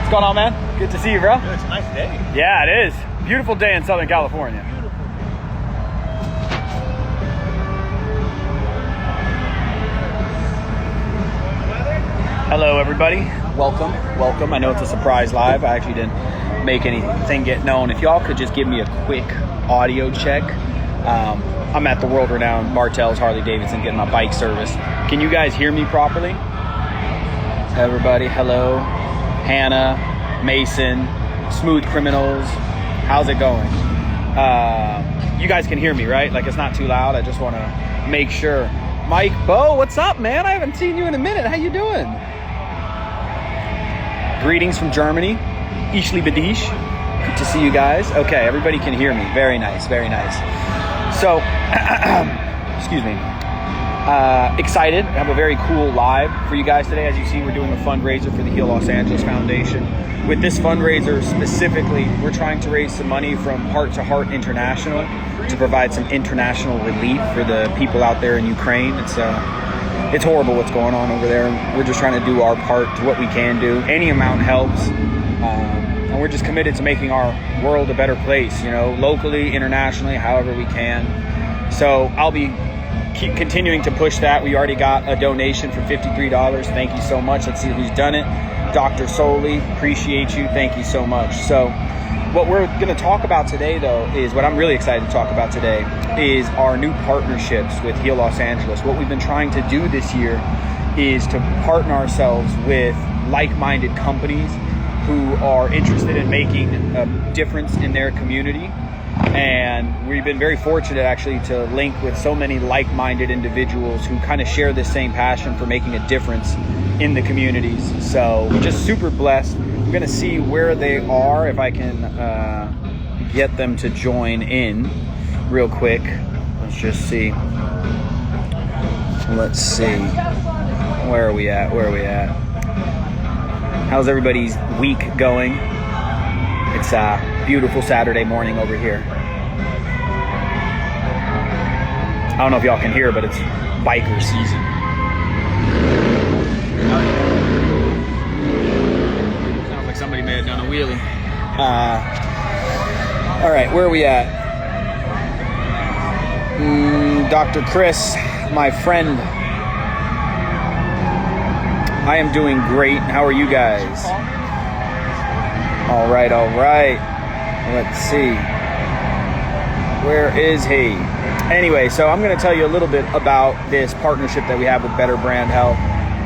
What's going on, man? Good to see you, bro. It's a nice day. Yeah, it is. Beautiful day in Southern California. Beautiful. Hello, everybody. Welcome. I know it's a surprise live. I actually didn't make anything get known. If y'all could just give me a quick audio check. I'm at the world-renowned Bartell's Harley-Davidson getting my bike service. Can you guys hear me properly? Everybody, hello. Hannah, Mason, Smooth Criminals. How's it going? You guys can hear me, right? Like, it's not too loud. I just want to make sure. Mike, Bo, what's up, man? I haven't seen you in a minute. How you doing? Greetings from Germany. Ishli Badish. Good to see you guys. Okay, everybody can hear me. Very nice, very nice. So, excuse me. Excited. I have a very cool live for you guys today. As you see, we're doing a fundraiser for the Heal Los Angeles Foundation. With this fundraiser specifically, we're trying to raise some money from Heart to Heart International to provide some international relief for the people out there in Ukraine. It's horrible what's going on over there. We're just trying to do our part to what we can do. Any amount helps. And we're just committed to making our world a better place, you know, locally, internationally, however we can. So I'll be keep continuing to push that. We already got a donation for $53. Thank you so much. Let's see who's done it. Dr. Soley, appreciate you. Thank you so much. So what we're going to talk about today, though, is what I'm really excited to talk about today is our new partnerships with Heal Los Angeles. What we've been trying to do this year is to partner ourselves with like-minded companies who are interested in making a difference in their community. And we've been very fortunate actually to link with so many like-minded individuals who kind of share this same passion for making a difference in the communities. So we're just super blessed. I'm going to see where they are, if I can get them to join in real quick. Let's just see. Let's see. Where are we at? How's everybody's week going? It's a beautiful Saturday morning over here. I don't know if y'all can hear, but it's biker season. Sounds like somebody may have done a wheelie. All right, where are we at? Dr. Chris, my friend. I am doing great. How are you guys? All right. Let's see. Where is he? Anyway, so I'm going to tell you a little bit about this partnership that we have with Better Brand Health.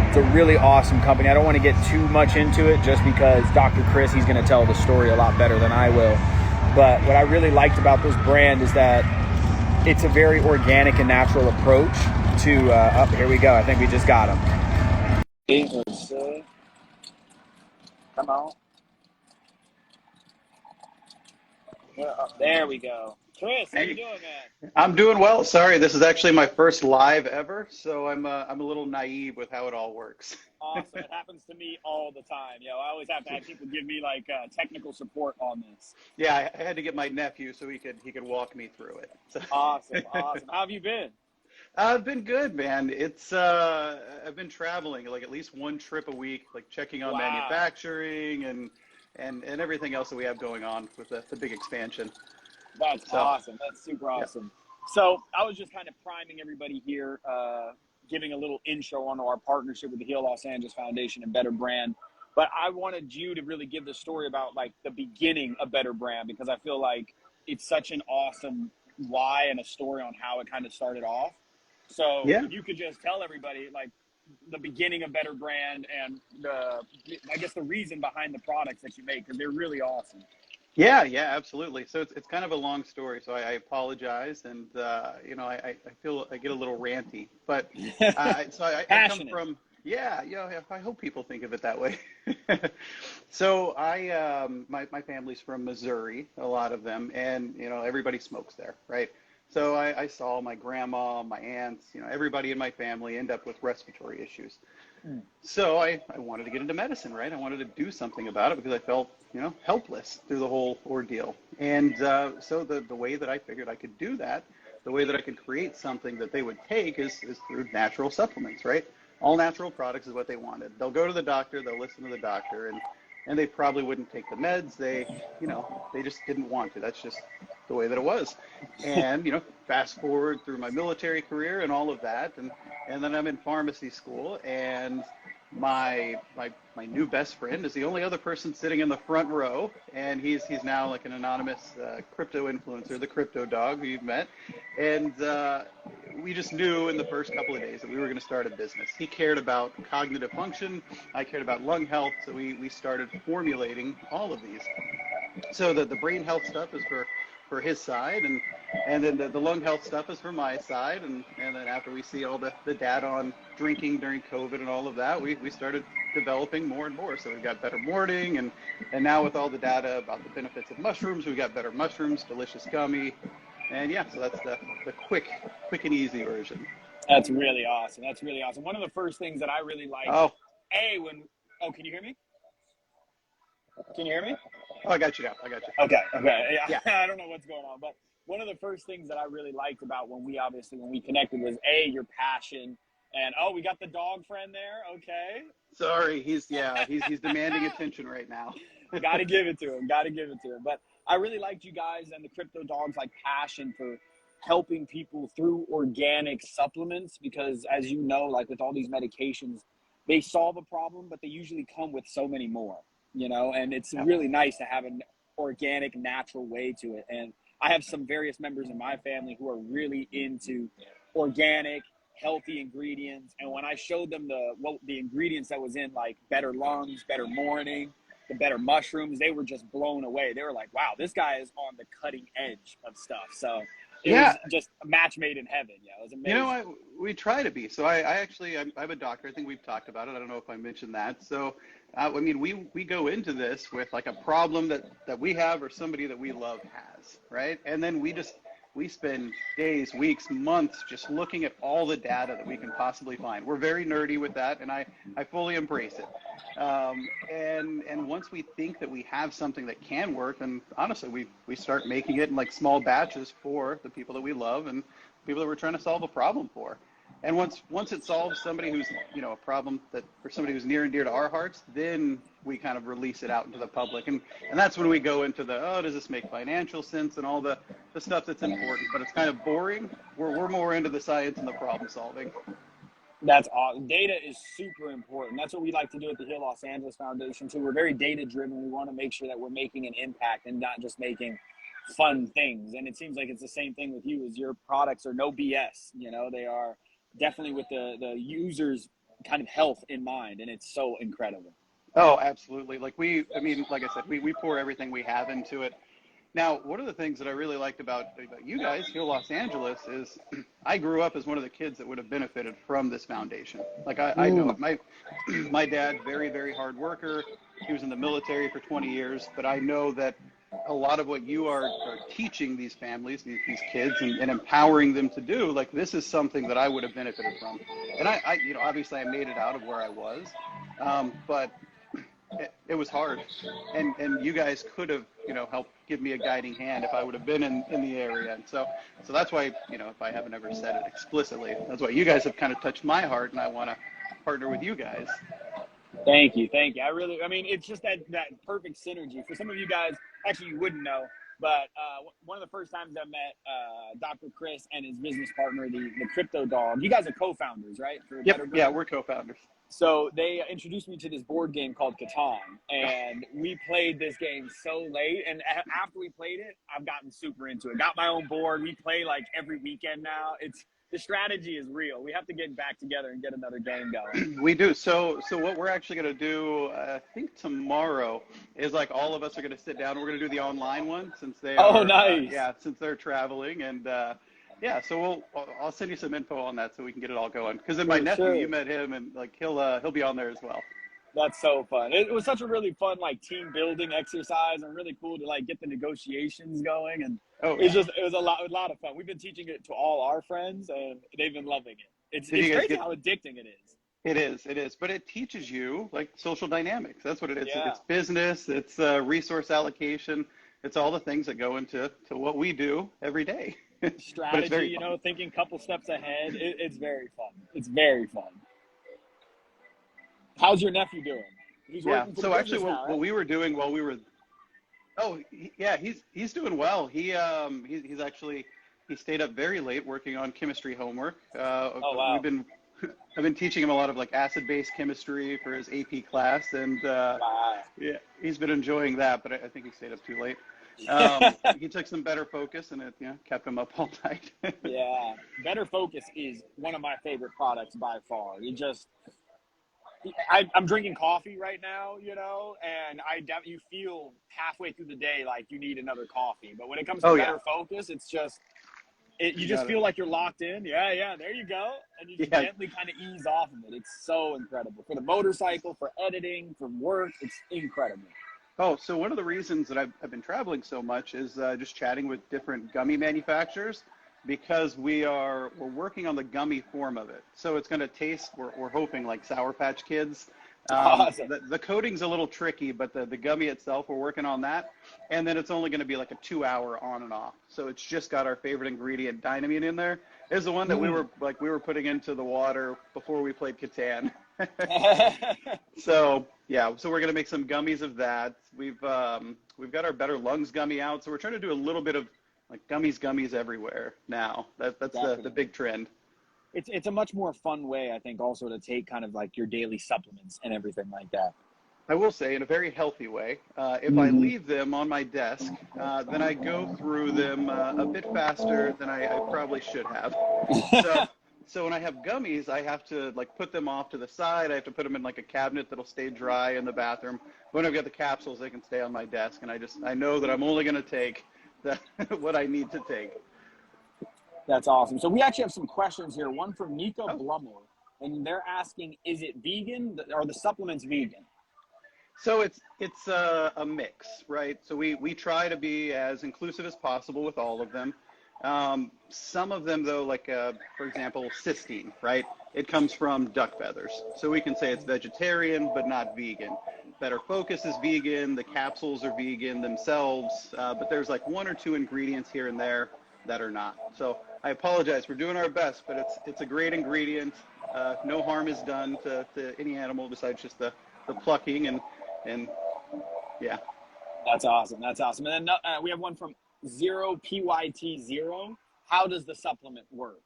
It's a really awesome company. I don't want to get too much into it just because Dr. Chris, he's going to tell the story a lot better than I will. But what I really liked about this brand is that it's a very organic and natural approach to, here we go. I think we just got him. Come on. There we go. Chris, how you doing, man? I'm doing well. Sorry, this is actually my first live ever, so I'm a little naive with how it all works. Awesome. It happens to me all the time. You know, I always have to have people give me like technical support on this. Yeah, I had to get my nephew so he could walk me through it. So. Awesome. How have you been? I've been good, man. It's I've been traveling like at least one trip a week, like checking on manufacturing and everything else that we have going on with the big expansion. That's awesome. That's super awesome. Yeah. So I was just kind of priming everybody here, giving a little intro on our partnership with the Heal Los Angeles Foundation and Better Brand. But I wanted you to really give the story about like the beginning of Better Brand, because I feel like it's such an awesome why and a story on how it kind of started off. So if you could just tell everybody like the beginning of Better Brand and the reason behind the products that you make, because they're really awesome. Yeah, absolutely. So it's kind of a long story, so I apologize, and I feel I get a little ranty, but I come from I hope people think of it that way. So my family's from Missouri, a lot of them, and everybody smokes there, right? So I saw my grandma, my aunts, everybody in my family end up with respiratory issues. So I wanted to get into medicine, right? I wanted to do something about it because I felt, helpless through the whole ordeal. And so the way that I figured I could do that, the way that I could create something that they would take is through natural supplements, right? All natural products is what they wanted. They'll go to the doctor, they'll listen to the doctor, and and they probably wouldn't take the meds. They, they just didn't want to. That's just the way that it was. And, fast forward through my military career and all of that, and then I'm in pharmacy school, and my new best friend is the only other person sitting in the front row, and he's now like an anonymous crypto influencer, the crypto dog who you've met, and we just knew in the first couple of days that we were going to start a business. He cared about cognitive function, I cared about lung health, so we started formulating all of these. So the brain health stuff is for his side, and then the lung health stuff is for my side, and then after we see all the data on drinking during COVID and all of that, we started developing more and more. So we've got better morning, and now with all the data about the benefits of mushrooms, we've got better mushrooms, delicious gummy, and yeah, so that's the quick and easy version. That's really awesome. That's really awesome. One of the first things that I really like, can you hear me? Can you hear me? Oh, I got you now. Okay. Yeah. I don't know what's going on, but one of the first things that I really liked about when we connected was your passion, and we got the dog friend there. Okay. Sorry, he's demanding attention right now. Got to give it to him. But I really liked you guys and the crypto dogs passion for helping people through organic supplements, because as you know, with all these medications, they solve a problem, but they usually come with so many more. And it's really nice to have an organic, natural way to it. And I have some various members in my family who are really into organic, healthy ingredients. And when I showed them the ingredients that was in, better lungs, better morning, the better mushrooms, they were just blown away. They were like, wow, this guy is on the cutting edge of stuff. So it was just a match made in heaven. Yeah, it was amazing. We try to be. So I'm a doctor. I think we've talked about it. I don't know if I mentioned that. So, we go into this with a problem that we have or somebody that we love has, right? And then we spend days, weeks, months just looking at all the data that we can possibly find. We're very nerdy with that, and I fully embrace it. And once we think that we have something that can work, then honestly, we start making it in small batches for the people that we love and people that we're trying to solve a problem for. And once it solves somebody who's, a problem for somebody who's near and dear to our hearts, then we kind of release it out into the public. And that's when we go into does this make financial sense and all the stuff that's important, but it's kind of boring. We're more into the science and the problem solving. That's awesome. Data is super important. That's what we like to do at the Heal Los Angeles Foundation too. We're very data driven. We want to make sure that we're making an impact and not just making fun things. And it seems like it's the same thing with you, is your products are no BS. They are definitely with the user's kind of health in mind, and it's so incredible. Oh, absolutely. Like I said, we pour everything we have into it. Now, one of the things that I really liked about you guys, Heal Los Angeles, is I grew up as one of the kids that would have benefited from this foundation. I know it. My dad, very, very hard worker. He was in the military for 20 years, but I know that a lot of what you are teaching these families, these kids, and empowering them to do, this is something that I would have benefited from. And I obviously I made it out of where I was, but it was hard. And you guys could have, helped give me a guiding hand if I would have been in the area. And so that's why, if I haven't ever said it explicitly, that's why you guys have kind of touched my heart, and I want to partner with you guys. Thank you. It's just that perfect synergy. For some of you guys, actually you wouldn't know, but one of the first times I met Dr. Chris and his business partner, the crypto dog, you guys are co-founders, right? Yeah, we're co-founders. So they introduced me to this board game called Catan, and we played this game so late, and after we played it, I've gotten super into it. Got my own board. We play every weekend now. The strategy is real. We have to get back together and get another game going. We do. So what we're actually going to do, I think tomorrow, is all of us are going to sit down. We're going to do the online one since they are. Oh, nice. Since they're traveling. And so I'll send you some info on that so we can get it all going. Because then my nephew, you met him, and he'll be on there as well. That's so fun. It was such a really fun team building exercise, and really cool to get the negotiations going. And it was a lot of fun. We've been teaching it to all our friends, and they've been loving it. It's crazy how addicting it is. It is. But it teaches you social dynamics. That's what it is. Yeah. It's business. It's resource allocation. It's all the things that go into what we do every day. Strategy, thinking a couple steps ahead. It's very fun. It's very fun. How's your nephew doing? He's Yeah. working for the So actually, business now, what right? we were doing while we were, yeah, he's doing well. He's actually he stayed up very late working on chemistry homework. Oh, wow. I've been teaching him a lot of like acid-base chemistry for his AP class, and Wow. yeah, he's been enjoying that. But I think he stayed up too late. He took some better focus, and it kept him up all night. Yeah. Better Focus is one of my favorite products by far. I'm drinking coffee right now, and you feel halfway through the day like you need another coffee. But when it comes to Oh yeah, Better Focus, it's just, you you just got it. feel like you're locked in. Yeah, there you go. And you just Yeah. gently kind of ease off of it. It's so incredible. For the motorcycle, for editing, for work, it's incredible. Oh, so one of the reasons that I've been traveling so much is just chatting with different gummy manufacturers because we're working on the gummy form of it. So it's going to taste, we're hoping, like Sour Patch Kids. Awesome. The coating's a little tricky, but the gummy itself, we're working on that. And then it's only going to be like a 2-hour on and off. So it's just got our favorite ingredient, dynamine, in there. Is the one that we were putting into the water before we played Catan. So yeah, so we're gonna make some gummies of that. We've got our Better Lungs gummy out, so we're trying to do a little bit of like gummies everywhere now. That's the big trend. It's a much more fun way, I think, also to take kind of like your daily supplements and everything like that. I will say, in a very healthy way, if I leave them on my desk, then I go through them a bit faster than I probably should have. So when I have gummies, I have to like put them off to the side. I have to put them in like a cabinet that'll stay dry in the bathroom. When I've got the capsules, they can stay on my desk, and I know that I'm only going to take what I need to take. That's awesome. So we actually have some questions here. One from Nika Oh. Blummer, and they're asking, is it vegan? Are the supplements vegan? So it's a mix, right? So we try to be as inclusive as possible with all of them. Some of them, though, like for example, cysteine, right? It comes from duck feathers, so we can say it's vegetarian but not vegan. Better Focus is vegan. The capsules are vegan themselves, but there's like 1 or 2 ingredients here and there that are not. So I apologize. We're doing our best, but it's a great ingredient. No harm is done to any animal besides just the plucking and yeah. That's awesome. That's awesome. And then we have one from 0PYT0. How does the supplement work?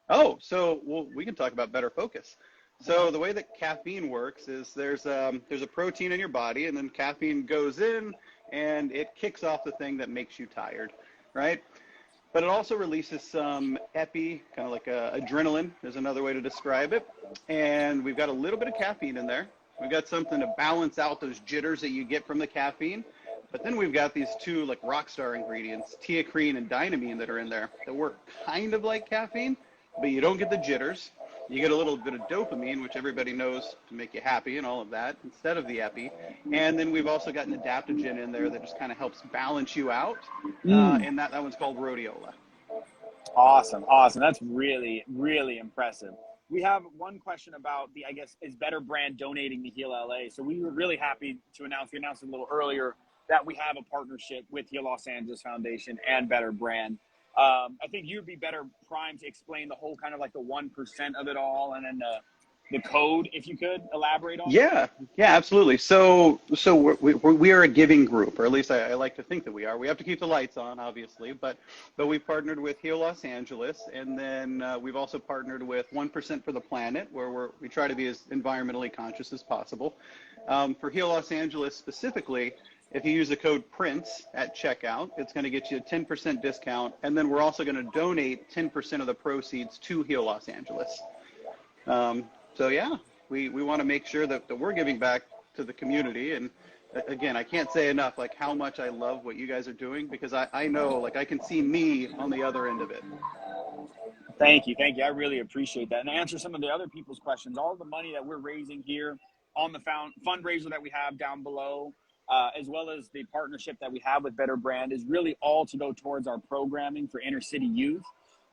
Oh, so we can talk about Better Focus. So the way that caffeine works is there's a protein in your body, and then caffeine goes in and it kicks off the thing that makes you tired, right? But it also releases some epi, kind of like adrenaline is another way to describe it. And we've got a little bit of caffeine in there. We've got something to balance out those jitters that you get from the caffeine. But then we've got these 2 like rock star ingredients, teacrine and dynamine, that are in there that work kind of like caffeine, but you don't get the jitters. You get a little bit of dopamine, which everybody knows to make you happy and all of that, instead of the epi. And then we've also got an adaptogen in there that just kind of helps balance you out. And that one's called rhodiola. Awesome. That's really, really impressive. We have one question about is Better Brand donating to Heal LA? So we were really happy to announce, we announced it a little earlier, that we have a partnership with Heal Los Angeles Foundation and Better Brand. I think you'd be better primed to explain the whole kind of like the 1% of it all, and then the code, if you could elaborate on that. Yeah, absolutely. So we are a giving group, or at least I like to think that we are. We have to keep the lights on, obviously, but we partnered with Heal Los Angeles, and then we've also partnered with 1% for the Planet, where we try to be as environmentally conscious as possible. For Heal Los Angeles specifically, if you use the code PRINCE at checkout, it's going to get you a 10% discount, and then we're also going to donate 10% of the proceeds to Heal Los Angeles. So yeah, we want to make sure that we're giving back to the community. And again, I can't say enough like how much I love what you guys are doing, because I know, like, I can see me on the other end of it. Thank you. I really appreciate that. And to answer some of the other people's questions, all the money that we're raising here on the fundraiser that we have down below, as well as the partnership that we have with Better Brand, is really all to go towards our programming for inner city youth.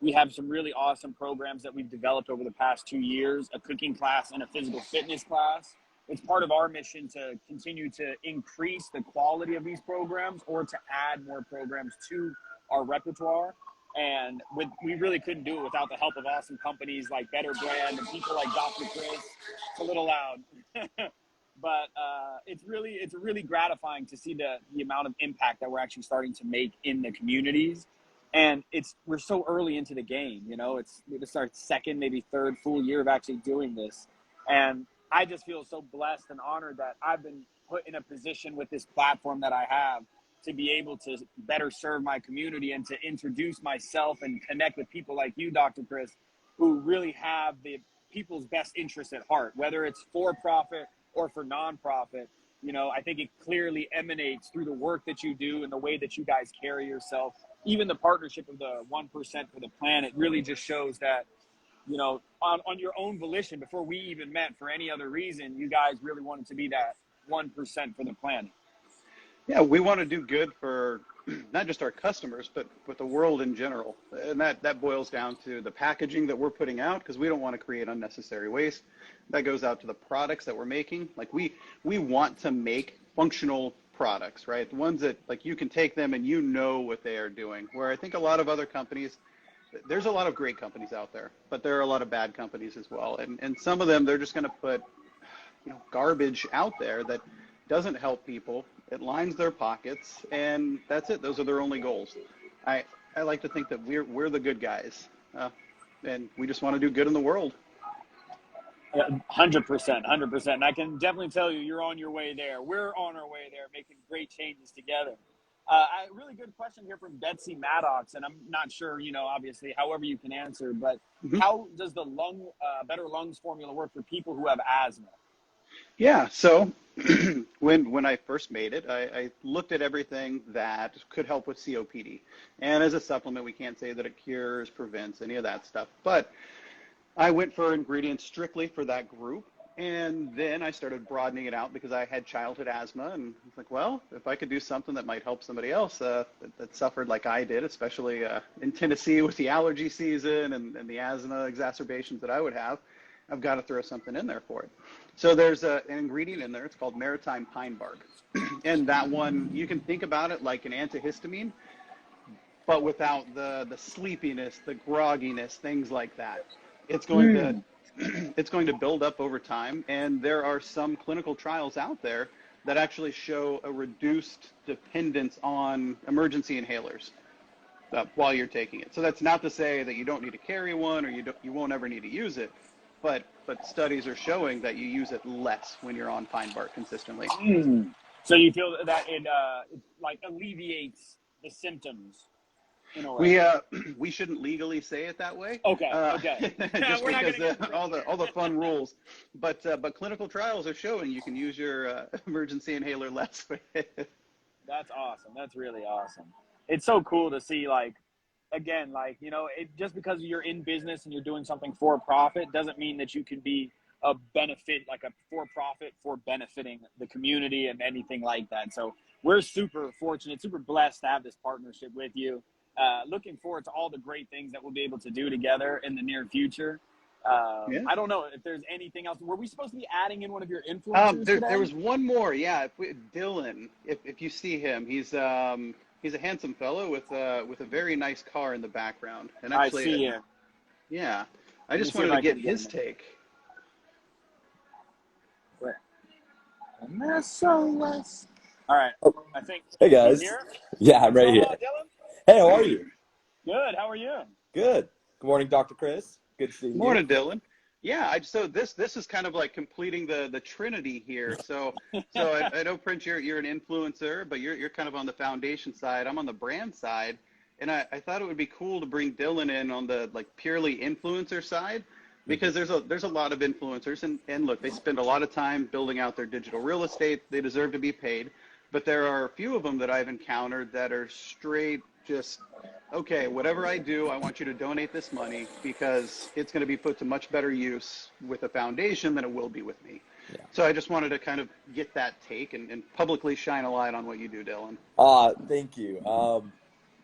We have some really awesome programs that we've developed over the past 2 years, a cooking class and a physical fitness class. It's part of our mission to continue to increase the quality of these programs, or to add more programs to our repertoire. And we really couldn't do it without the help of awesome companies like Better Brand and people like Dr. Chris. It's a little loud. but it's really gratifying to see the amount of impact that we're actually starting to make in the communities. And we're so early into the game, you know, it's our second, maybe third full year of actually doing this. And I just feel so blessed and honored that I've been put in a position with this platform that I have to be able to better serve my community and to introduce myself and connect with people like you, Dr. Chris, who really have the people's best interests at heart, whether it's for profit or for nonprofit. You know, I think it clearly emanates through the work that you do and the way that you guys carry yourself. Even the partnership of the 1% for the planet really just shows that, you know, on your own volition, before we even met for any other reason, you guys really wanted to be that 1% for the planet. Yeah, we want to do good for not just our customers, but with the world in general. And that boils down to the packaging that we're putting out, because we don't want to create unnecessary waste. That goes out to the products that we're making. Like we want to make functional products, right? The ones that like you can take them and you know what they are doing. Where I think a lot of other companies, there's a lot of great companies out there, but there are a lot of bad companies as well. And some of them, they're just going to put, you know, garbage out there that doesn't help people. It lines their pockets, and that's it. Those are their only goals. I like to think that we're the good guys, and we just want to do good in the world. 100%. And I can definitely tell you, you're on your way there. We're on our way there, making great changes together. A really good question here from Betsy Maddox, and I'm not sure, you know, obviously, however you can answer, but how does the Better Lungs formula work for people who have asthma? Yeah, so when I first made it, I looked at everything that could help with COPD. And as a supplement, we can't say that it cures, prevents, any of that stuff. But I went for ingredients strictly for that group. And then I started broadening it out because I had childhood asthma. And I was like, well, if I could do something that might help somebody else that suffered like I did, especially in Tennessee with the allergy season and the asthma exacerbations that I would have, I've got to throw something in there for it. So there's an ingredient in there. It's called Maritime pine bark. And that one, you can think about it like an antihistamine, but without the sleepiness, the grogginess, things like that. It's going to it's going to build up over time. And there are some clinical trials out there that actually show a reduced dependence on emergency inhalers while you're taking it. So that's not to say that you don't need to carry one or you won't ever need to use it. But studies are showing that you use it less when you're on pine bark consistently. So you feel that it like alleviates the symptoms in a way? We shouldn't legally say it that way. Okay. Just because all the fun rules. But clinical trials are showing you can use your emergency inhaler less. That's awesome. That's really awesome. It's so cool to see, like, again, like, you know, just because you're in business and you're doing something for profit doesn't mean that you can be a benefit, like a for profit for benefiting the community and anything like that. So we're super fortunate, super blessed to have this partnership with you. Looking forward to all the great things that we'll be able to do together in the near future. I don't know if there's anything else. Were we supposed to be adding in one of your influencers today? There was one more. Yeah, Dylan, if you see him, he's a handsome fellow with a very nice car in the background. And actually, I see him. Yeah, I just wanted to get his take. All right. I think. Hey guys. Here? Yeah, I'm right here. Dylan? Hey, how are you? Good. How are you? Good. Good morning, Dr. Chris. Good seeing you. Morning, Dylan. Yeah, so this is kind of like completing the trinity here. So I know, Prince, you're an influencer, but you're kind of on the foundation side. I'm on the brand side, and I thought it would be cool to bring Dylan in on the like purely influencer side, because there's a lot of influencers, and look, they spend a lot of time building out their digital real estate. They deserve to be paid, but there are a few of them that I've encountered that are straight just, okay, whatever I do, I want you to donate this money because it's going to be put to much better use with a foundation than it will be with me. Yeah. So I just wanted to kind of get that take and publicly shine a light on what you do, Dylan. Thank you.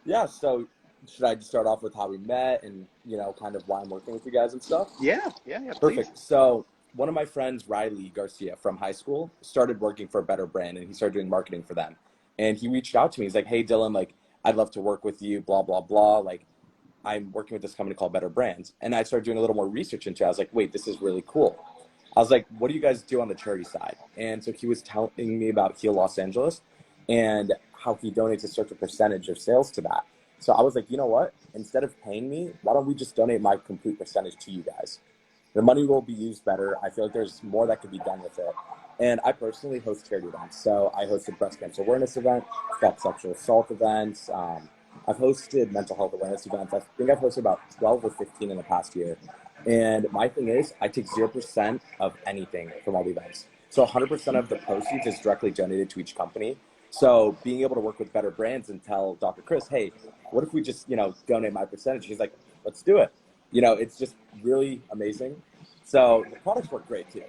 Yeah, so should I just start off with how we met and, you know, kind of why I'm working with you guys and stuff? Yeah, Perfect. Please. So one of my friends, Riley Garcia from high school, started working for a Better Brand, and he started doing marketing for them. And he reached out to me. He's like, hey, Dylan, like, I'd love to work with you, blah, blah, blah. Like, I'm working with this company called Better Brands. And I started doing a little more research into it. I was like, wait, this is really cool. I was like, what do you guys do on the charity side? And so he was telling me about Heal Los Angeles and how he donates a certain percentage of sales to that. So I was like, you know what? Instead of paying me, why don't we just donate my complete percentage to you guys? The money will be used better. I feel like there's more that could be done with it. And I personally host charity events. So I hosted breast cancer awareness event, sexual assault events. I've hosted mental health awareness events. I think I've hosted about 12 or 15 in the past year. And my thing is, I take 0% of anything from all the events. So 100% of the proceeds is directly donated to each company. So being able to work with better brands and tell Dr. Chris, hey, what if we just, donate my percentage? He's like, let's do it. It's just really amazing. So the products work great too.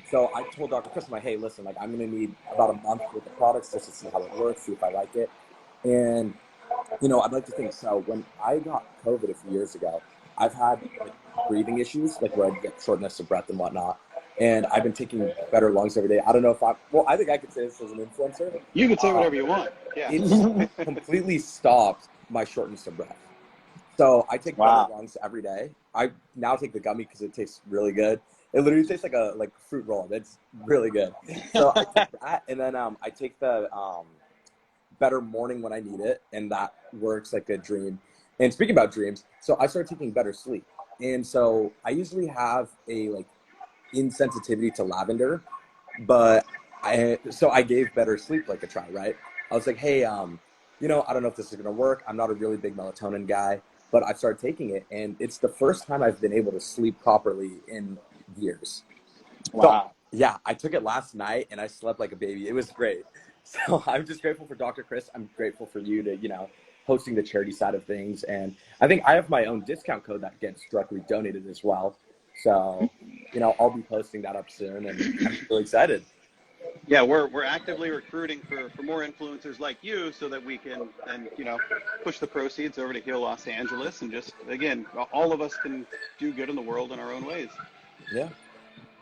So I told Dr. Chris, I'm like, hey, listen, like I'm going to need about a month with the products just to see how it works, see if I like it. And, I'd like to think, so when I got COVID a few years ago, I've had breathing issues, like where I get shortness of breath and whatnot. And I've been taking better lungs every day. I don't know if I think I could say this as an influencer. You can say whatever you want. Yeah. It's completely stopped my shortness of breath. So I take better lungs every day. I now take the gummy because it tastes really good. It literally tastes like a fruit roll. It's really good. So I take that, and then I take the Better Morning when I need it, and that works like a dream. And speaking about dreams, so I started taking Better Sleep, and so I usually have a insensitivity to lavender, but I gave Better Sleep a try, right? I was like, hey, I don't know if this is gonna work. I'm not a really big melatonin guy, but I started taking it, and it's the first time I've been able to sleep properly in years. Wow. So, yeah, I took it last night, and I slept like a baby. It was great. So I'm just grateful for Dr. Chris. I'm grateful for you to, hosting the charity side of things. And I think I have my own discount code that gets directly donated as well. So, I'll be posting that up soon, and I'm really excited. Yeah, we're actively recruiting for more influencers like you so that we can then, push the proceeds over to Heal Los Angeles and just, again, all of us can do good in the world in our own ways. Yeah.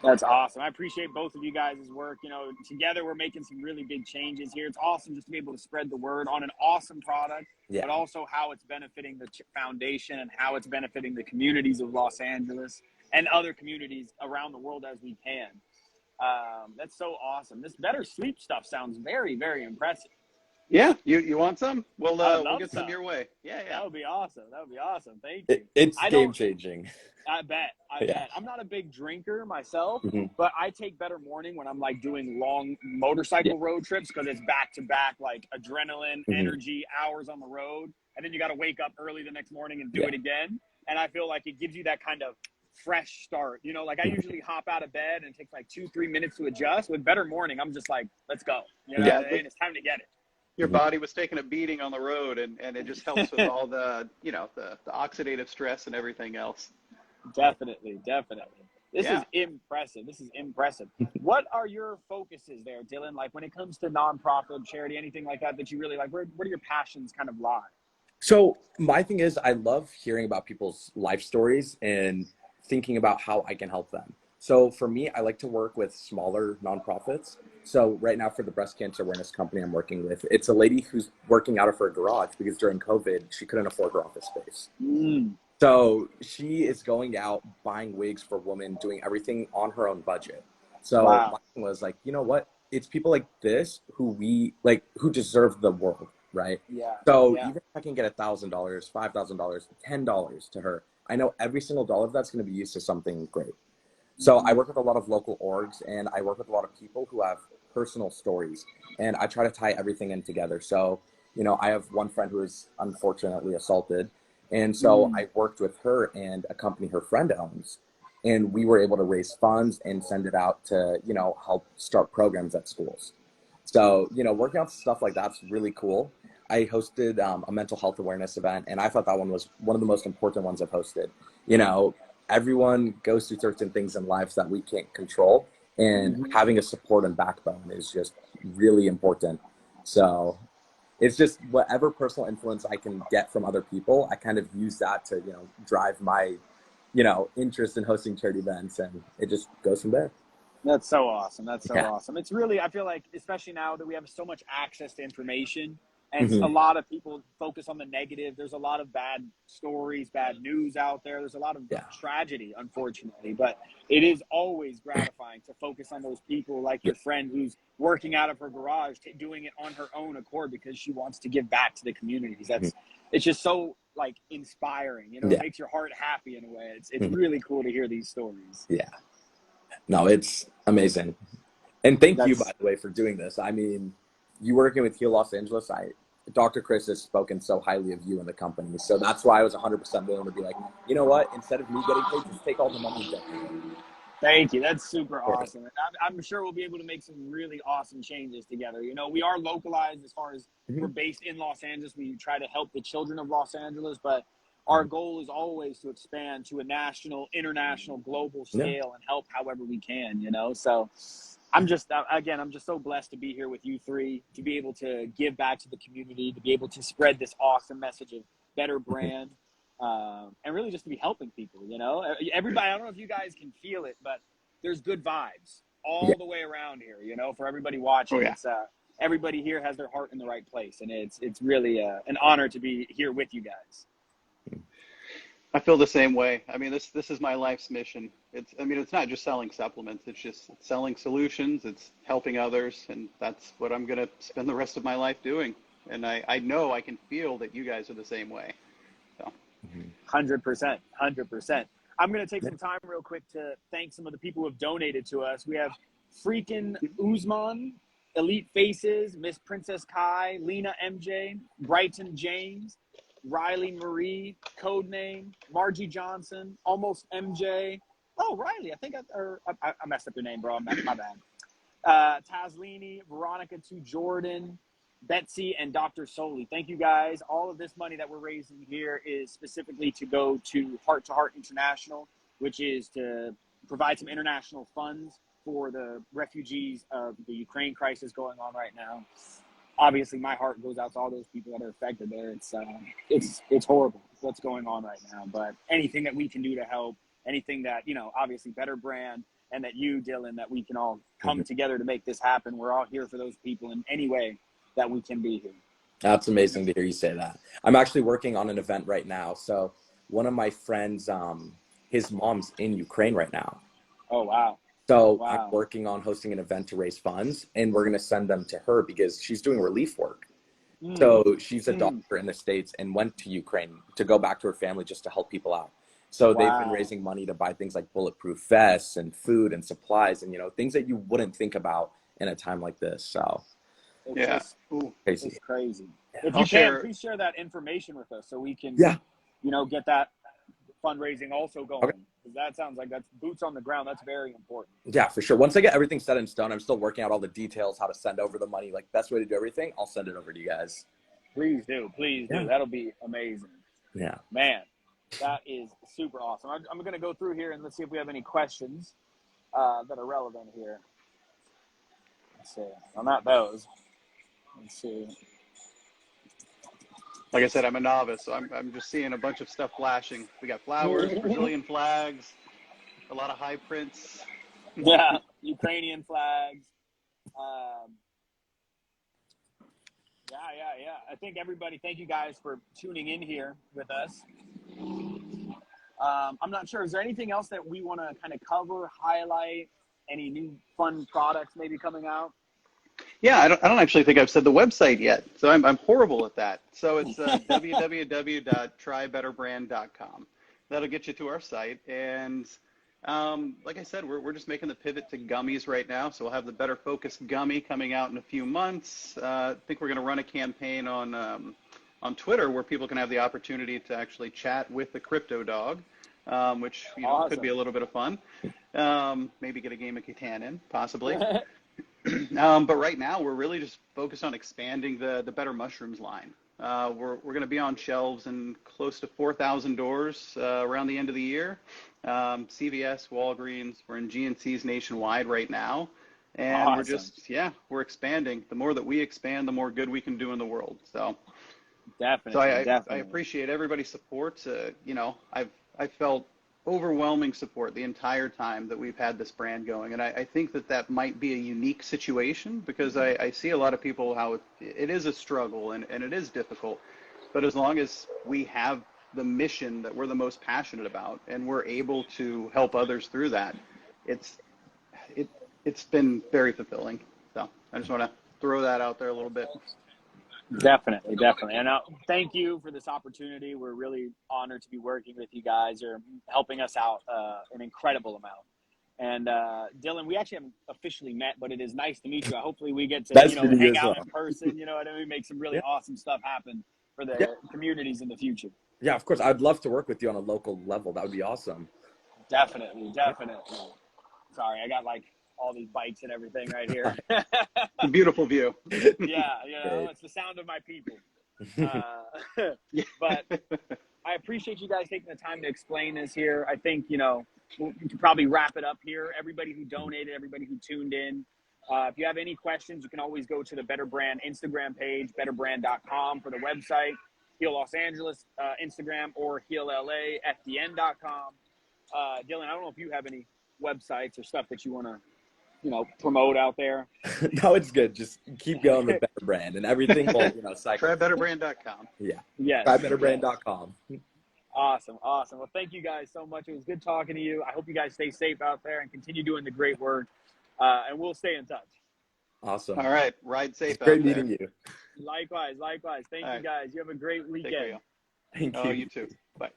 That's awesome. I appreciate both of you guys' work. Together we're making some really big changes here. It's awesome just to be able to spread the word on an awesome product, but also how it's benefiting the foundation and how it's benefiting the communities of Los Angeles and other communities around the world as we can. That's so awesome. This Better Sleep stuff sounds very, very impressive. Yeah, you want some? We'll get some your way. Yeah. That would be awesome. Thank you. It's game changing. I bet. I'm not a big drinker myself, but I take Better Morning when I'm doing long motorcycle road trips because it's back to back, adrenaline, energy, hours on the road. And then you got to wake up early the next morning and do it again. And I feel like it gives you that kind of fresh start. I usually hop out of bed and it takes 2-3 minutes to adjust. With Better Morning, I'm just let's go. And it's time to get it. Your body was taking a beating on the road, and it just helps with all the, the oxidative stress and everything else. Definitely. This is impressive. What are your focuses there, Dylan? When it comes to nonprofit, charity, anything like that you really like, where do your passions kind of lie? So my thing is, I love hearing about people's life stories and thinking about how I can help them. So for me, I like to work with smaller nonprofits. So right now for the breast cancer awareness company I'm working with, it's a lady who's working out of her garage because during COVID, she couldn't afford her office space. So she is going out, buying wigs for women, doing everything on her own budget. So my thing was you know what? It's people like this who who deserve the world, right? Yeah. So even if I can get $1,000, $5,000, $10 to her, I know every single dollar of that's going to be used to something great. So I work with a lot of local orgs, and I work with a lot of people who have personal stories, and I try to tie everything in together. So, I have one friend who was unfortunately assaulted, and so I worked with her and a company her friend owns, and we were able to raise funds and send it out to, help start programs at schools. So, working on stuff like that's really cool. I hosted a mental health awareness event, and I thought that one was one of the most important ones I've hosted. Everyone goes through certain things in lives that we can't control, and having a support and backbone is just really important. So it's just whatever personal influence I can get from other people, I kind of use that to, drive my, interest in hosting charity events, and it just goes from there. That's so awesome. Awesome. It's really, I feel like, especially now that we have so much access to information, And a lot of people focus on the negative. There's a lot of bad stories, bad news out there. There's a lot of tragedy, unfortunately. But it is always gratifying to focus on those people like your friend who's working out of her garage, doing it on her own accord because she wants to give back to the communities. It's just so like inspiring. You know, it makes your heart happy in a way. It's really cool to hear these stories. Yeah. No, it's amazing. And thank you, by the way, for doing this. I mean, you working with Heal Los Angeles, Dr. Chris has spoken so highly of you and the company. So that's why I was 100% willing to be like, you know what? Instead of me getting paid, just take all the money and get paid. Thank you. That's super awesome. I'm sure we'll be able to make some really awesome changes together. You know, we are localized as far as we're based in Los Angeles. We try to help the children of Los Angeles, but our goal is always to expand to a national, international, global scale and help however we can, you know? So I'm just so blessed to be here with you three, to be able to give back to the community, to be able to spread this awesome message of better brand, and really just to be helping people, you know? Everybody, I don't know if you guys can feel it, but there's good vibes all the way around here, you know, for everybody watching. It's, everybody here has their heart in the right place, and it's really an honor to be here with you guys. I feel the same way. I mean, this is my life's mission. It's not just selling supplements. It's just selling solutions. It's helping others. And that's what I'm going to spend the rest of my life doing. And I know I can feel that you guys are the same way. So 100%. I'm going to take some time real quick to thank some of the people who have donated to us. We have freaking Uzman, Elite Faces, Miss Princess Kai, Lena MJ, Brighton James, Riley Marie, Codename, Margie Johnson, Almost MJ. Oh, Riley, I messed up your name, bro. My bad. Tazlini, Veronica 2 Jordan, Betsy, and Dr. Soli. Thank you guys. All of this money that we're raising here is specifically to go to Heart to Heart International, which is to provide some international funds for the refugees of the Ukraine crisis going on right now. Obviously, my heart goes out to all those people that are affected there. It's horrible what's going on right now. But anything that we can do to help, anything that, you know, obviously better brand, and that you, Dylan, that we can all come together to make this happen. We're all here for those people in any way that we can be here. That's amazing to hear you say that. I'm actually working on an event right now. So one of my friends, his mom's in Ukraine right now. Oh, wow. So I'm working on hosting an event to raise funds, and we're going to send them to her because she's doing relief work. So she's a doctor in the States and went to Ukraine to go back to her family just to help people out. So they've been raising money to buy things like bulletproof vests and food and supplies and, you know, things that you wouldn't think about in a time like this. So it's crazy. If you please share that information with us so we can, you know, get that fundraising also going. Okay. That sounds like that's boots on the ground. That's very important. Yeah, for sure. Once I get everything set in stone, I'm still working out all the details, how to send over the money, like best way to do everything. I'll send it over to you guys. Please do. That'll be amazing. Yeah. Man, that is super awesome. I'm going to go through here and let's see if we have any questions that are relevant here. Let's see. Well, not those. Let's see. Like I said, I'm a novice, so I'm just seeing a bunch of stuff flashing. We got flowers, Brazilian flags, a lot of high prints. Yeah, Ukrainian flags. Yeah. I think everybody, thank you guys for tuning in here with us. I'm not sure, is there anything else that we want to kind of cover, highlight, any new fun products maybe coming out? Yeah, I don't actually think I've said the website yet, so I'm horrible at that. So it's www.trybetterbrand.com. That'll get you to our site, and like I said, we're just making the pivot to gummies right now. So we'll have the Better Focus gummy coming out in a few months. I think we're going to run a campaign on Twitter where people can have the opportunity to actually chat with the crypto dog, which could be a little bit of fun. Maybe get a game of Catan in, possibly. But right now, we're really just focused on expanding the Better Mushrooms line. We're going to be on shelves in close to 4,000 doors around the end of the year. CVS, Walgreens, we're in GNCs nationwide right now. And we're expanding. The more that we expand, the more good we can do in the world. So definitely. I appreciate everybody's support. You know, I've felt overwhelming support the entire time that we've had this brand going. And I think that that might be a unique situation because I see a lot of people how it is a struggle and it is difficult. But as long as we have the mission that we're the most passionate about and we're able to help others through that, it's been very fulfilling. So I just want to throw that out there a little bit. Definitely, definitely. And thank you for this opportunity. We're really honored to be working with you guys. You're helping us out an incredible amount. And Dylan, we actually haven't officially met, but it is nice to meet you. Hopefully we get to hang out in person, you know what I mean? Make some really awesome stuff happen for the communities in the future. Yeah, of course. I'd love to work with you on a local level. That would be awesome. Definitely, definitely. Sorry, I got like all these bikes and everything right here. Beautiful view. Yeah, it's the sound of my people. But I appreciate you guys taking the time to explain this here. I think, we could probably wrap it up here. Everybody who donated, everybody who tuned in. If you have any questions, you can always go to the Better Brand Instagram page, betterbrand.com for the website, Heal Los Angeles Instagram, or HealLAFDN.com. Dylan, I don't know if you have any websites or stuff that you want to promote out there. No, it's good. Just keep going with Better Brand and everything will, cycle. Try betterbrand.com. Yeah. Yes. Try betterbrand.com. Awesome. Well, thank you guys so much. It was good talking to you. I hope you guys stay safe out there and continue doing the great work. And we'll stay in touch. Awesome. All right. Ride safe. Great meeting you. Likewise. Thank you guys. You have a great weekend. Thank you. Oh, you too. Bye.